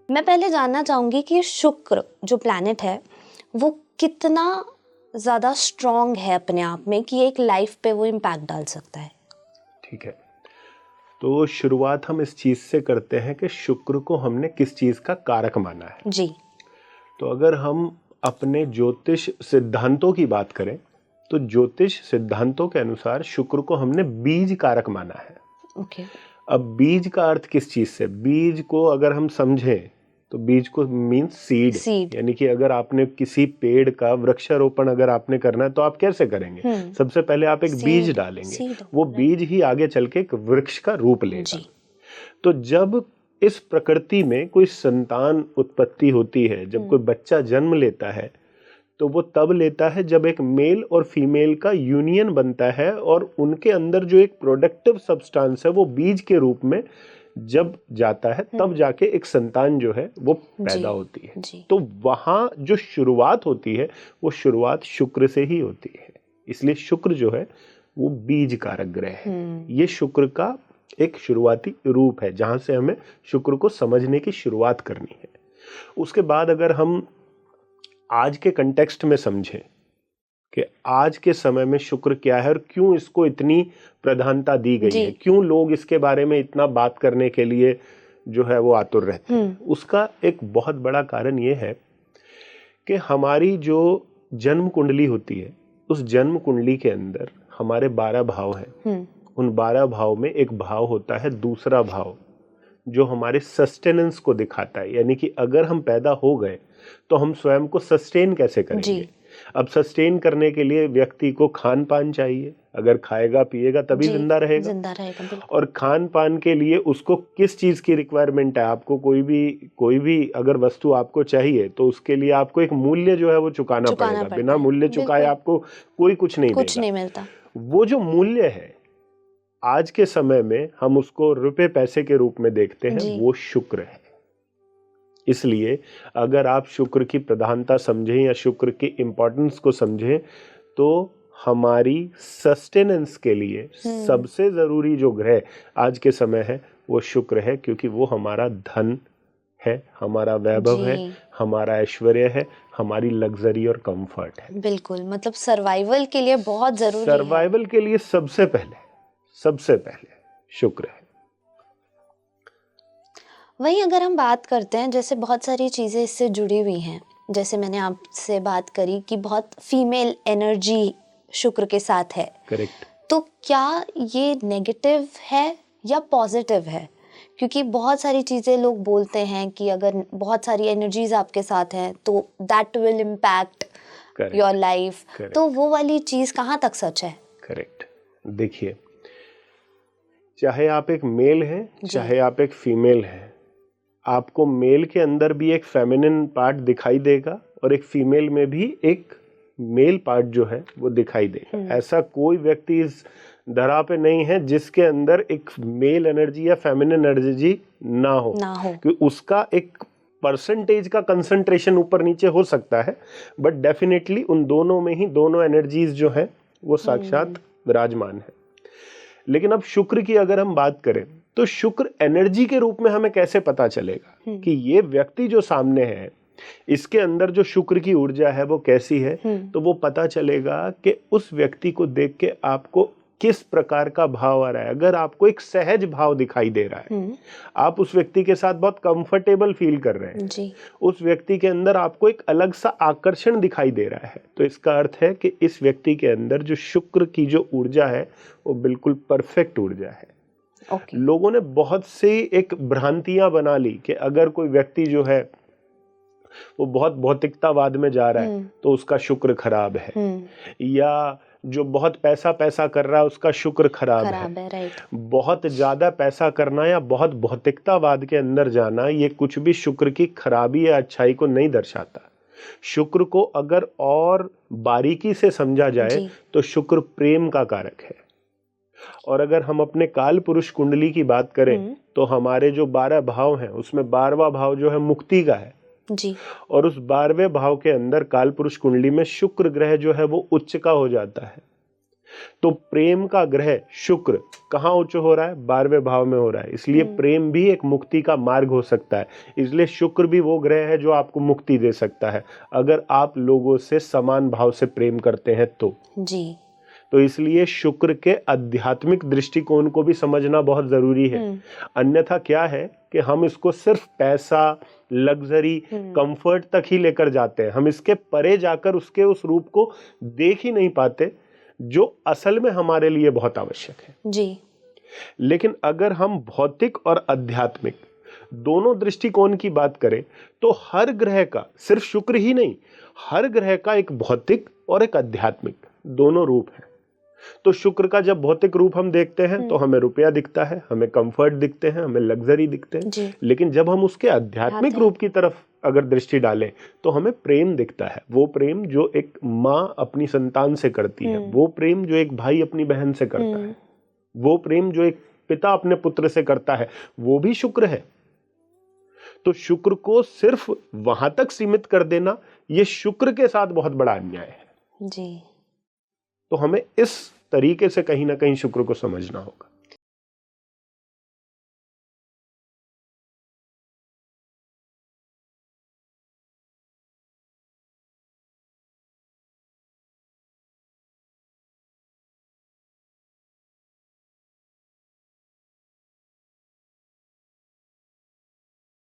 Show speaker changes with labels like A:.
A: मैं पहले जानना चाहूंगी कि शुक्र जो प्लैनेट है वो कितना ज़्यादा स्ट्रॉन्ग है अपने आप में कि एक लाइफ पे वो इम्पैक्ट डाल सकता है।
B: ठीक है, तो शुरुआत हम इस चीज़ से करते हैं कि शुक्र को हमने किस चीज़ का कारक माना है।
A: जी।
B: तो अगर हम अपने ज्योतिष सिद्धांतों की बात करें तो ज्योतिष सिद्धांतों के अनुसार शुक्र को हमने बीज कारक माना है।
A: ओके।
B: अब बीज का अर्थ किस चीज़ से, बीज को अगर हम समझें तो बीज को मीन्स सीड, यानी कि अगर आपने किसी पेड़ का वृक्षारोपण अगर आपने करना है तो आप कैसे करेंगे? सबसे पहले आप एक बीज डालेंगे, वो बीज ही आगे चल के एक वृक्ष का रूप लेगा। तो जब इस प्रकृति में कोई संतान उत्पत्ति होती है, जब कोई बच्चा जन्म लेता है तो वो तब लेता है जब एक मेल और फीमेल का यूनियन बनता है और उनके अंदर जो एक प्रोडक्टिव सब्सटेंस है वो बीज के रूप में जब जाता है तब जाके एक संतान जो है वो पैदा होती है। तो वहां जो शुरुआत होती है वो शुरुआत शुक्र से ही होती है, इसलिए शुक्र जो है वो बीज कारक ग्रह है। ये शुक्र का एक शुरुआती रूप है जहां से हमें शुक्र को समझने की शुरुआत करनी है। उसके बाद अगर हम आज के कंटेक्स्ट में समझें कि आज के समय में शुक्र क्या है और क्यों इसको इतनी प्रधानता दी गई है, क्यों लोग इसके बारे में इतना बात करने के लिए जो है वो आतुर रहते हैं, उसका एक बहुत बड़ा कारण ये है कि हमारी जो जन्म कुंडली होती है उस जन्म कुंडली के अंदर हमारे 12 भाव हैं। उन 12 भाव में एक भाव होता है दूसरा भाव जो हमारे सस्टेनेंस को दिखाता है, यानी कि अगर हम पैदा हो गए तो हम स्वयं को सस्टेन कैसे करेंगे। अब सस्टेन करने के लिए व्यक्ति को खान पान चाहिए, अगर खाएगा पिएगा तभी जिंदा रहेगा। और खान पान के लिए उसको किस चीज की रिक्वायरमेंट है, आपको कोई भी अगर वस्तु आपको चाहिए तो उसके लिए आपको एक मूल्य जो है वो चुकाना पड़ेगा। बिना मूल्य चुकाए आपको कोई कुछ नहीं मिलता। वो जो मूल्य है आज के समय में हम उसको रुपए पैसे के रूप में देखते हैं, वो शुक्र है। इसलिए अगर आप शुक्र की प्रधानता समझें या शुक्र की इंपॉर्टेंस को समझें तो हमारी सस्टेनेंस के लिए सबसे जरूरी जो ग्रह आज के समय है वो शुक्र है, क्योंकि वो हमारा धन है, हमारा वैभव है, हमारा ऐश्वर्य है, हमारी लग्जरी और कंफर्ट है।
A: बिल्कुल, मतलब सर्वाइवल के लिए बहुत जरूरी है।
B: सर्वाइवल के लिए सबसे पहले शुक्र है।
A: वहीं अगर हम बात करते हैं, जैसे बहुत सारी चीज़ें इससे जुड़ी हुई हैं, जैसे मैंने आपसे बात करी कि बहुत फीमेल एनर्जी शुक्र के साथ है।
B: करेक्ट।
A: तो क्या ये नेगेटिव है या पॉजिटिव है? क्योंकि बहुत सारी चीज़ें लोग बोलते हैं कि अगर बहुत सारी एनर्जीज आपके साथ हैं तो that will impact your life, तो वो वाली चीज़ कहाँ तक सच है?
B: करेक्ट। देखिए, चाहे आप एक मेल हैं चाहे आप एक फीमेल हैं, आपको मेल के अंदर भी एक फेमिनिन पार्ट दिखाई देगा और एक फीमेल में भी एक मेल पार्ट जो है वो दिखाई देगा। ऐसा कोई व्यक्ति इस धरा पे नहीं है जिसके अंदर एक मेल एनर्जी या फेमिनिन एनर्जी ना हो। क्योंकि उसका एक परसेंटेज का कंसंट्रेशन ऊपर नीचे हो सकता है, बट डेफिनेटली उन दोनों में ही दोनों एनर्जीज जो है वो साक्षात विराजमान है। लेकिन अब शुक्र की अगर हम बात करें तो शुक्र एनर्जी के रूप में हमें कैसे पता चलेगा कि ये व्यक्ति जो सामने है इसके अंदर जो शुक्र की ऊर्जा है वो कैसी है? तो वो पता चलेगा कि उस व्यक्ति को देख के आपको किस प्रकार का भाव आ रहा है। अगर आपको एक सहज भाव दिखाई दे रहा है, आप उस व्यक्ति के साथ बहुत कंफर्टेबल फील कर रहे हैं, उस व्यक्ति के अंदर आपको एक अलग सा आकर्षण दिखाई दे रहा है, तो इसका अर्थ है कि इस व्यक्ति के अंदर जो शुक्र की जो ऊर्जा है वो बिल्कुल परफेक्ट ऊर्जा है। लोगों ने बहुत सी एक भ्रांतियां बना ली कि अगर कोई व्यक्ति जो है वो बहुत भौतिकतावाद में जा रहा है तो उसका शुक्र खराब है, या जो बहुत पैसा कर रहा है उसका शुक्र खराब है। बहुत ज्यादा पैसा करना या बहुत भौतिकतावाद के अंदर जाना ये कुछ भी शुक्र की खराबी या अच्छाई को नहीं दर्शाता। शुक्र को अगर और बारीकी से समझा जाए तो शुक्र प्रेम का कारक है। और अगर हम अपने काल पुरुष कुंडली की बात करें तो हमारे जो 12 भाव हैं उसमें 12वां भाव जो है मुक्ति का है
A: जी।
B: और उस 12वें भाव के अंदर काल पुरुष कुंडली में शुक्र ग्रह जो है वो उच्च का हो जाता है। तो प्रेम का ग्रह शुक्र कहाँ उच्च हो रहा है? 12वें भाव में हो रहा है, इसलिए प्रेम भी एक मुक्ति का मार्ग हो सकता है। इसलिए शुक्र भी वो ग्रह है जो आपको मुक्ति दे सकता है अगर आप लोगों से समान भाव से प्रेम करते हैं तो
A: जी।
B: तो इसलिए शुक्र के आध्यात्मिक दृष्टिकोण को भी समझना बहुत जरूरी है। अन्यथा क्या है कि हम इसको सिर्फ पैसा, लग्जरी, कंफर्ट तक ही लेकर जाते हैं, हम इसके परे जाकर उसके उस रूप को देख ही नहीं पाते जो असल में हमारे लिए बहुत आवश्यक है
A: जी।
B: लेकिन अगर हम भौतिक और आध्यात्मिक दोनों दृष्टिकोण की बात करें तो हर ग्रह का, सिर्फ शुक्र ही नहीं, हर ग्रह का एक भौतिक और एक आध्यात्मिक दोनों रूप है। तो शुक्र का जब भौतिक रूप हम देखते हैं तो हमें रुपया दिखता है, हमें कंफर्ट दिखते हैं, हमें लग्जरी दिखते हैं, लेकिन जब हम उसके आध्यात्मिक रूप की तरफ अगर दृष्टि डालें तो हमें प्रेम दिखता है। वो प्रेम जो एक माँ अपनी संतान से करती है, वो प्रेम जो एक भाई अपनी बहन से करता है, वो प्रेम जो एक पिता अपने पुत्र से करता है, वो भी शुक्र है। तो शुक्र को सिर्फ वहां तक सीमित कर देना ये शुक्र के साथ बहुत बड़ा अन्याय है
A: जी।
B: तो हमें इस तरीके से कहीं ना कहीं शुक्र को समझना होगा।